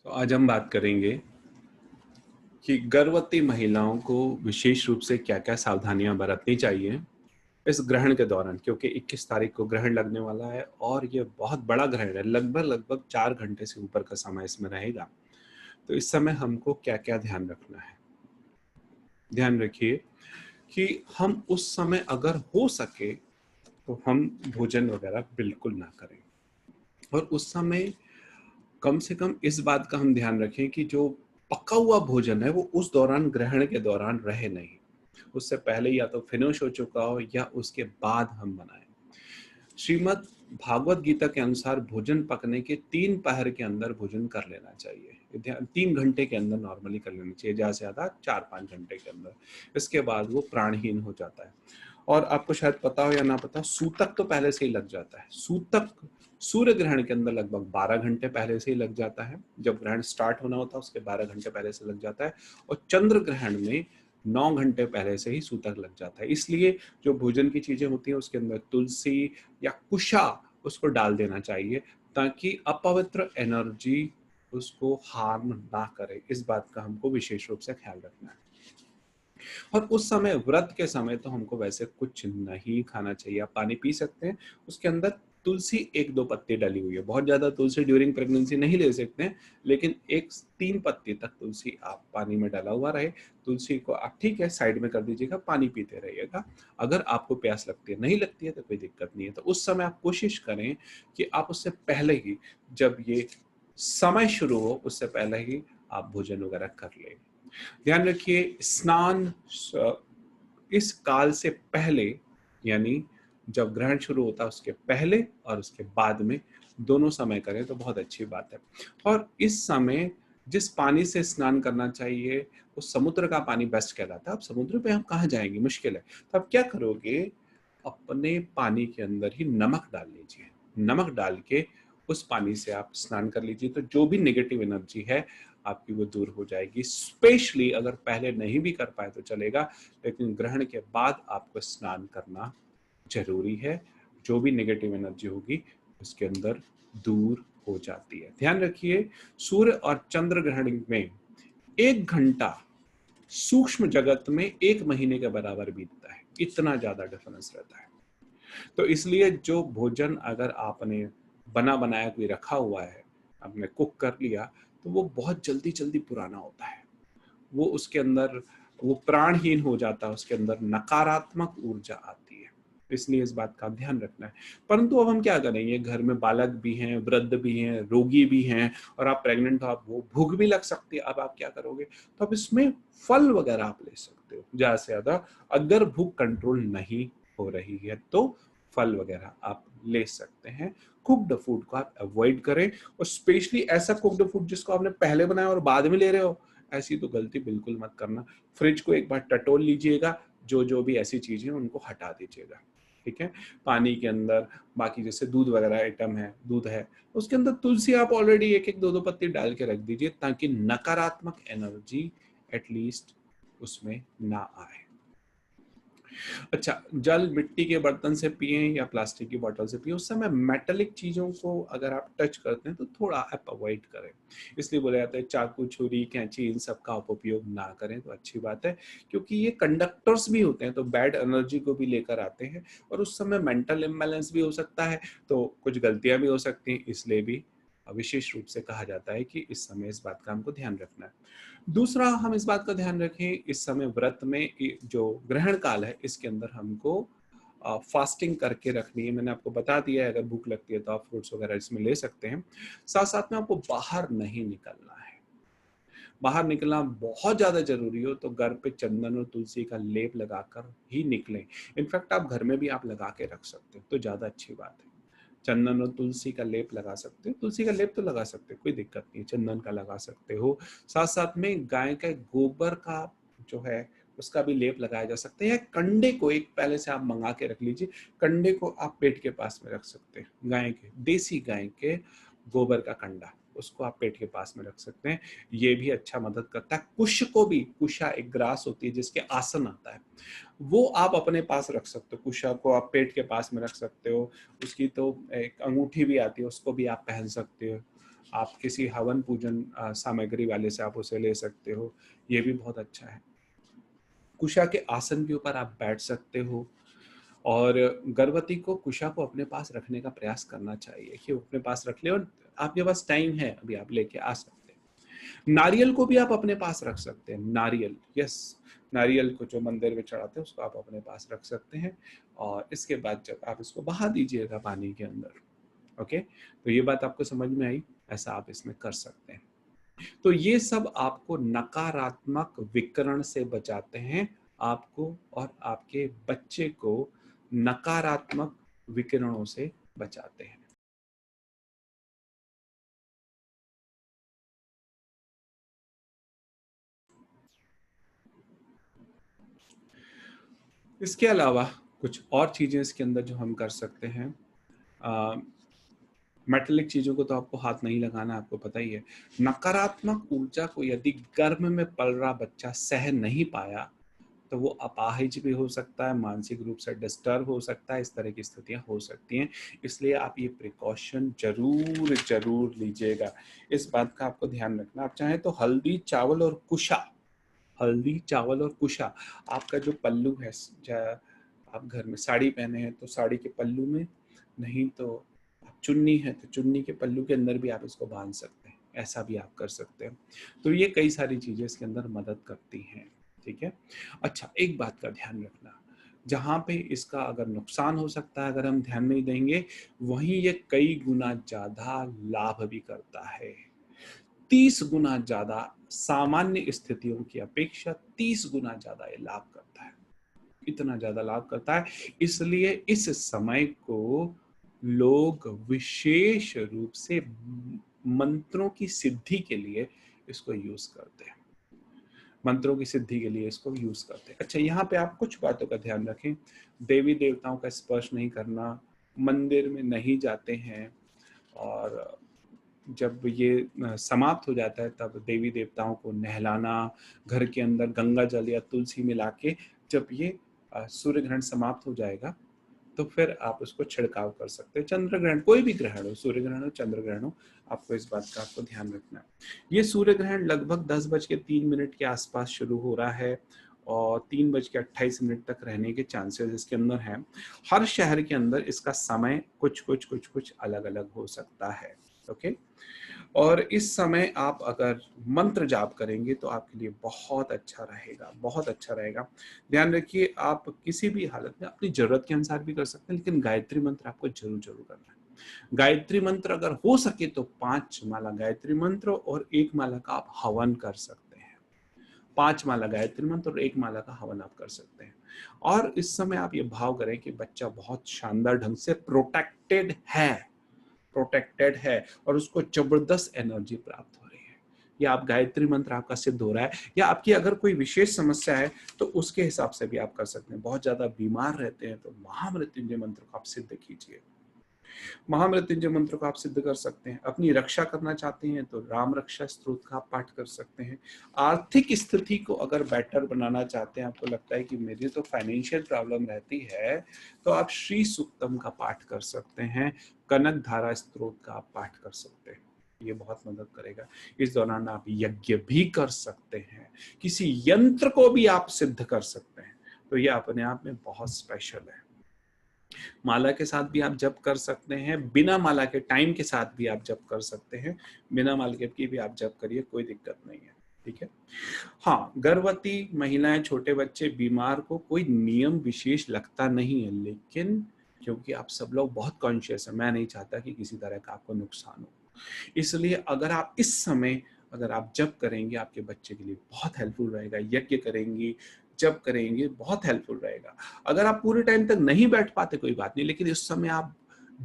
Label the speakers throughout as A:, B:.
A: तो आज हम बात करेंगे कि गर्भवती महिलाओं को विशेष रूप से क्या-क्या सावधानियां बरतनी चाहिए इस ग्रहण के दौरान, क्योंकि 21 तारीख को ग्रहण लगने वाला है और ये बहुत बड़ा ग्रहण है। लगभग 4 घंटे से ऊपर का समय इसमें रहेगा। तो इस समय हमको क्या-क्या ध्यान रखना है? ध्यान रखिए कि हम उस समय अगर हो सके तो हम भोजन वगैरह बिल्कुल ना करें और उस समय कम से कम इस बात का हम ध्यान रखें कि जो पका हुआ भोजन है वो उस दौरान, ग्रहण के दौरान रहे नहीं। उससे पहले या तो फिनिश हो चुका हो या उसके बाद हम बनाएं। श्रीमद् भागवत गीता के अनुसार भोजन पकने के 3 पहर के अंदर भोजन कर लेना चाहिए। 3 घंटे के अंदर नॉर्मली कर लेना चाहिए, ज़्यादा से ज़्यादा 4-5 घंटे के अंदर। इसके बाद वो प्राणहीन हो जाता है। और आपको शायद पता हो या ना पता हो, सूतक तो पहले से ही लग जाता है। सूतक सूर्य ग्रहण के अंदर लगभग 12 घंटे पहले से ही लग जाता है। जब ग्रहण स्टार्ट होना होता है उसके 12 घंटे पहले से लग जाता है और चंद्र ग्रहण में 9 घंटे पहले से ही सूतक लग जाता है। इसलिए जो भोजन की चीजें होती हैं उसके अंदर तुलसी या कुशा उसको डाल देना चाहिए, ताकि अपवित्र एनर्जी उसको हार्म ना करे। इस बात का हमको विशेष रूप से ख्याल रखना है। और उस समय, व्रत के समय, तो हमको वैसे कुछ नहीं खाना चाहिए। आप पानी पी सकते हैं, उसके अंदर तुलसी 1-2 पत्ती डली हुई है। बहुत ज्यादा तुलसी ड्यूरिंग प्रेगनेंसी नहीं ले सकते हैं, लेकिन 3 पत्ती तक तुलसी आप पानी में डाला हुआ रहे। तुलसी को आप ठीक है साइड में कर दीजिएगा, पानी पीते रहिएगा। अगर आपको प्यास लगती है, नहीं लगती है तो कोई दिक्कत नहीं है। तो उस समय आप कोशिश करें कि आप उससे पहले ही, जब ये समय शुरू हो उससे पहले ही आप भोजन वगैरह कर लें। ध्यान रखिए, स्नान इस काल से पहले, यानी जब ग्रहण शुरू होता है उसके पहले और उसके बाद में, दोनों समय करें तो बहुत अच्छी बात है। और इस समय जिस पानी से स्नान करना चाहिए वो समुद्र का पानी बेस्ट कहलाता है। अब समुद्र पे हम कहाँ जाएंगे, मुश्किल है। तो आप क्या करोगे, अपने पानी के अंदर ही नमक डाल लीजिए। नमक डाल के उस पानी से आप स्नान कर लीजिए, तो जो भी नेगेटिव एनर्जी है आपकी वो दूर हो जाएगी। स्पेशली अगर पहले नहीं भी कर पाए तो चलेगा, लेकिन ग्रहण के बाद आपको स्नान करना जरूरी है। जो भी नेगेटिव एनर्जी होगी उसके अंदर दूर हो जाती है। ध्यान रखिए, सूर्य और चंद्र ग्रहण में 1 घंटा सूक्ष्म जगत में 1 महीने के बराबर बीतता है। इतना ज्यादा डिफरेंस रहता है। तो इसलिए जो भोजन अगर आपने बना बनाया कोई रखा हुआ है, आपने कुक कर लिया, तो वो बहुत जल्दी जल्दी पुराना होता है। वो उसके अंदर वो प्राणहीन हो जाता है, उसके अंदर नकारात्मक ऊर्जा आती है। इसलिए इस बात का ध्यान रखना है। परंतु अब हम क्या करेंगे, घर में बालक भी हैं, वृद्ध भी हैं, रोगी भी हैं और आप प्रेग्नेंट हो, आप वो भूख भी लग सकती है। अब आप क्या करोगे, तो अब इसमें फल वगैरह आप ले सकते हो ज्यादा से ज्यादा। अगर भूख कंट्रोल नहीं हो रही है तो फल वगैरह आप ले सकते हैं। कुक्ड फूड को आप अवॉइड करें, और स्पेशली ऐसा कुक्ड फूड जिसको आपने पहले बनाया और बाद में ले रहे हो, ऐसी तो गलती बिल्कुल मत करना। फ्रिज को एक बार टटोल लीजिएगा, जो जो भी ऐसी चीजें उनको हटा दीजिएगा। ठीक है, पानी के अंदर बाकी जैसे दूध वगैरह आइटम है, दूध है, उसके अंदर तुलसी आप ऑलरेडी 1-1 2-2 पत्ती डाल के रख दीजिए, ताकि नकारात्मक एनर्जी एटलीस्ट उसमें ना आए। अच्छा, जल मिट्टी के बर्तन से पिए या प्लास्टिक की बोतल से पिए, उस समय मेटेलिक चीजों को अगर आप टच करते हैं तो थोड़ा आप अवॉइड करें। इसलिए बोला जाता है चाकू, छुरी, कैंची, इन सब का आप उपयोग ना करें तो अच्छी बात है, क्योंकि ये कंडक्टर्स भी होते हैं तो बैड एनर्जी को भी लेकर आते हैं और उस समय मेंटल इम्बैलेंस भी हो सकता है, तो कुछ गलतियां भी हो सकती हैं। इसलिए भी विशेष रूप से कहा जाता है कि इस समय इस बात का हमको ध्यान रखना है। दूसरा, हम इस बात का ध्यान रखें, इस समय व्रत में जो ग्रहण काल है इसके अंदर हमको फास्टिंग करके रखनी है। मैंने आपको बता दिया है, अगर भूख लगती है तो आप फ्रूट्स वगैरह इसमें ले सकते हैं। साथ साथ में आपको बाहर नहीं निकलना है। बाहर निकलना बहुत ज्यादा जरूरी हो तो घर पे चंदन और तुलसी का लेप लगाकर ही निकलें। इनफैक्ट आप घर में भी आप लगा के रख सकते हो तो ज्यादा अच्छी बात है। चंदन और तुलसी का लेप लगा सकते हो, तुलसी का लेप तो लगा सकते हो, कोई दिक्कत नहीं, चंदन का लगा सकते हो। साथ साथ में गाय का गोबर का जो है उसका भी लेप लगाया जा सकता है, या कंडे को एक पहले से आप मंगा के रख लीजिए। कंडे को आप पेट के पास में रख सकते हैं, गाय के, देसी गाय के गोबर का कंडा, उसको आप पेट के पास में रख सकते हैं। ये भी अच्छा मदद करता है। कुश को भी, कुशा एक ग्रास होती है जिसके आसन आता है, वो आप अपने पास रख सकते हो। कुशा को आप पेट के पास में रख सकते हो। उसकी तो एक अंगूठी भी आती है, उसको भी आप पहन सकते हो। आप किसी हवन पूजन सामग्री वाले से आप उसे ले सकते हो, ये भी बहुत अच्छा है। कुशा के आसन के ऊपर आप बैठ सकते हो और गर्भवती को कुशा को अपने पास रखने का प्रयास करना चाहिए कि वो अपने पास रख ले, और आपके पास टाइम है अभी, आप लेके आ सकते हैं। नारियल को भी आप अपने पास रख सकते हैं, नारियल, यस, नारियल को जो मंदिर में चढ़ाते हैं उसको आप अपने पास रख सकते हैं, और इसके बाद जब आप इसको बहा दीजिएगा पानी के अंदर। ओके, तो ये बात आपको समझ में आई, ऐसा आप इसमें कर सकते हैं। तो ये सब आपको नकारात्मक विकिरण से बचाते हैं, आपको और आपके बच्चे को नकारात्मक विकिरणों से बचाते हैं। इसके अलावा कुछ और चीजें इसके अंदर जो हम कर सकते हैं, मेटेलिक चीजों को तो आपको हाथ नहीं लगाना, आपको पता ही है। नकारात्मक ऊर्जा को यदि गर्भ में पल रहा बच्चा सह नहीं पाया तो वो अपाहिज भी हो सकता है, मानसिक रूप से डिस्टर्ब हो सकता है, इस तरह की स्थितियां हो सकती हैं। इसलिए आप ये प्रिकॉशन जरूर जरूर लीजिएगा, इस बात का आपको ध्यान रखना। आप चाहें तो हल्दी चावल और कुशा, हल्दी चावल और कुशा, आपका जो पल्लू है, आप घर में साड़ी पहने हैं तो साड़ी के पल्लू में, नहीं तो आप चुन्नी है तो चुन्नी के पल्लू के अंदर भी आप इसको बांध सकते हैं, ऐसा भी आप कर सकते हैं। तो ये कई सारी चीजें इसके अंदर मदद करती हैं, ठीक है। अच्छा, एक बात का ध्यान रखना, जहां पे इसका अगर नुकसान हो सकता है अगर हम ध्यान नहीं देंगे, वहीं ये कई गुना ज्यादा लाभ भी करता है। 30 गुना ज्यादा, सामान्य स्थितियों की अपेक्षा 30 गुना ज्यादा ये लाभ करता है, इतना ज्यादा लाभ करता है। इसलिए इस समय को लोग विशेष रूप से मंत्रों की सिद्धि के लिए इसको यूज करते हैं, मंत्रों की सिद्धि के लिए इसको यूज करते हैं। अच्छा, यहाँ पे आप कुछ बातों का ध्यान रखें, देवी देवताओं का स्पर्श नहीं करना, मंदिर में नहीं जाते हैं, और जब ये समाप्त हो जाता है तब देवी देवताओं को नहलाना, घर के अंदर गंगा जल या तुलसी मिला के, जब ये सूर्य ग्रहण समाप्त हो जाएगा तो फिर आप उसको छिड़काव कर सकते हैं। चंद्र ग्रहण, कोई भी ग्रहण हो, सूर्य ग्रहण हो चंद्र ग्रहण हो, आपको इस बात का आपको ध्यान रखना है। ये सूर्य ग्रहण लगभग 10:03 के आसपास शुरू हो रहा है और 3:28 तक रहने के चांसेस इसके अंदर हैं। हर शहर के अंदर इसका समय कुछ कुछ कुछ कुछ अलग अलग हो सकता है। ओके, और इस समय आप अगर मंत्र जाप करेंगे तो आपके लिए बहुत अच्छा रहेगा, बहुत अच्छा रहेगा। ध्यान रखिए, आप किसी भी हालत में अपनी जरूरत के अनुसार भी कर सकते हैं, लेकिन गायत्री मंत्र आपको जरूर जरूर करना है। गायत्री मंत्र अगर हो सके तो 5 माला गायत्री मंत्र और 1 माला का आप हवन कर सकते हैं। 5 माला गायत्री मंत्र और 1 माला का हवन आप कर सकते हैं। और इस समय आप ये भाव करें कि बच्चा बहुत शानदार ढंग से प्रोटेक्टेड है, प्रोटेक्टेड है, और उसको जबरदस्त एनर्जी प्राप्त हो रही है। या आप गायत्री मंत्र आपका सिद्ध हो रहा है, या आपकी अगर कोई विशेष समस्या है तो उसके हिसाब से भी आप कर सकते हैं। बहुत ज्यादा बीमार रहते हैं तो महामृत्युंजय मंत्र को आप सिद्ध कीजिए, महामृत्युंजय मंत्र को आप सिद्ध कर सकते हैं। अपनी रक्षा करना चाहते हैं तो राम रक्षा स्तोत्र का आप पाठ कर सकते हैं। आर्थिक स्थिति को अगर बेटर बनाना चाहते हैं, आपको लगता है कि मेरी तो फाइनेंशियल प्रॉब्लम रहती है, तो आप श्री सूक्तम का पाठ कर सकते हैं, कनक धारा स्तोत्र का आप पाठ कर सकते हैं, ये बहुत मदद करेगा। इस दौरान आप यज्ञ भी कर सकते हैं, किसी यंत्र को भी आप सिद्ध कर सकते हैं, तो ये अपने आप में बहुत स्पेशल है। माला के साथ भी आप जप कर सकते हैं, बिना माला के टाइम के साथ भी आप जप कर सकते हैं, बिना माला के भी आप जप करिए, कोई दिक्कत नहीं है, ठीक है। हाँ, गर्भवती महिलाएं, छोटे बच्चे, बीमार को कोई नियम विशेष लगता नहीं है, लेकिन क्योंकि आप सब लोग बहुत कॉन्शियस हैं, मैं नहीं चाहता कि किसी तरह का आपको नुकसान हो, इसलिए अगर आप इस समय अगर आप जप करेंगे आपके बच्चे के लिए बहुत हेल्पफुल रहेगा, यज्ञ करेंगी, जप करेंगे, बहुत हेल्पफुल रहेगा। अगर आप पूरे टाइम तक नहीं बैठ पाते कोई बात नहीं, लेकिन इस समय आप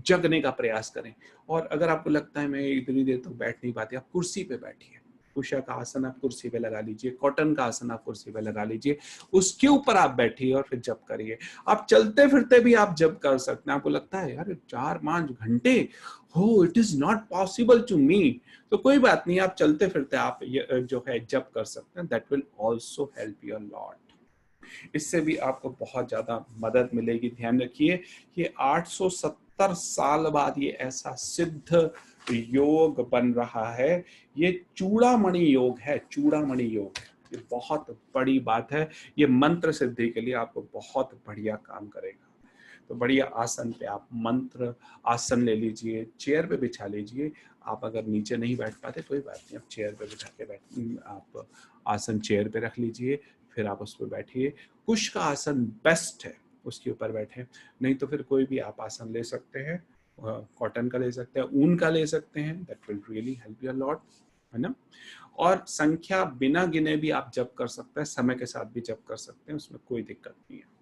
A: जगने का प्रयास करें। और अगर आपको लगता है मैं इतनी देर तक बैठ नहीं पाती, आप कुर्सी पे बैठिए, उषा का आसन आप कुर्सी पे लगा लीजिए, कॉटन का आसन आप कुर्सी पे लगा लीजिए, उसके ऊपर आप बैठिए और फिर जप करिए। आप चलते फिरते भी आप जप कर सकते हैं। आपको लगता है यार 4-5 घंटे हो, it is not possible to me, तो कोई बात नहीं, आप चलते फिरते आप जो है जप कर सकते हैं, that will also help you a lot. इससे भी आपको बहुत ज्यादा मदद मिलेगी। ध्यान रखिए, ये 870 70 साल बाद ये ऐसा सिद्ध योग बन रहा है। ये चूड़ामणि योग है, चूड़ामणि योग। ये बहुत बड़ी बात है। ये मंत्र सिद्धि के लिए आपको बहुत बढ़िया काम करेगा। तो बढ़िया आसन पे आप मंत्र आसन ले लीजिए, चेयर पे बिछा लीजिए। आप अगर नीचे नहीं बैठ पाते कोई बात नहीं, आप चेयर पे बिठा के आप आसन चेयर पे रख लीजिए, फिर आप उस पर बैठिए। कुश का आसन बेस्ट है, उसके ऊपर बैठे। नहीं तो फिर कोई भी आप आसन ले सकते हैं, कॉटन का ले सकते हैं, ऊन का ले सकते हैं, that will really help you a lot, है ना। और संख्या बिना गिने भी आप जप कर सकते हैं, समय के साथ भी जप कर सकते हैं, उसमें कोई दिक्कत नहीं है।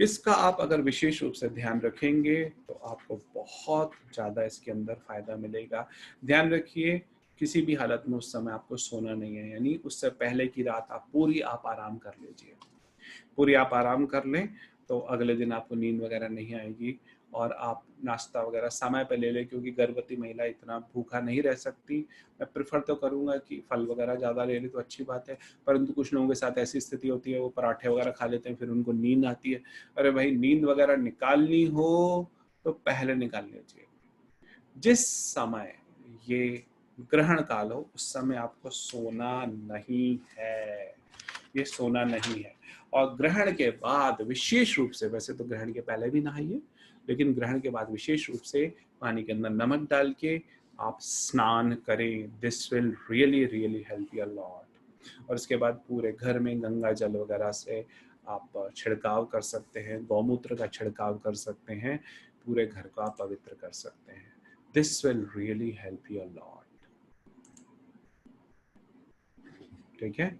A: इसका आप अगर विशेष रूप से ध्यान रखेंगे तो आपको बहुत ज़्यादा इसके अंदर फायदा मिलेगा। ध्यान रखिए, किसी भी हालत में उस समय आपको सोना नहीं है, यानी उससे पहले की रात आप पूरी आप आराम कर लीजिए। पूरी आप आराम कर लें तो अगले दिन आपको नींद वगैरह नहीं आएगी। और आप नाश्ता वगैरह समय पे ले लें, क्योंकि गर्भवती महिला इतना भूखा नहीं रह सकती। मैं प्रेफर तो करूँगा कि फल वगैरह ज़्यादा ले लें तो अच्छी बात है, परंतु कुछ लोगों के साथ ऐसी स्थिति होती है वो पराठे वगैरह खा लेते हैं, फिर उनको नींद आती है। अरे भाई, नींद वगैरह निकालनी हो तो पहले निकाल लीजिए। जिस समय ये ग्रहण काल हो उस समय आपको सोना नहीं है, ये सोना नहीं है। और ग्रहण के बाद विशेष रूप से, वैसे तो ग्रहण के पहले भी नहाइए, लेकिन ग्रहण के बाद विशेष रूप से पानी के अंदर नमक डाल के आप स्नान करें। This will really really help you a lot. और इसके बाद पूरे घर में गंगा जल वगैरह से आप छिड़काव कर सकते हैं, गौमूत्र का छिड़काव कर सकते हैं, पूरे घर को आप पवित्र कर सकते हैं। This will really help you a lot. ठीक है।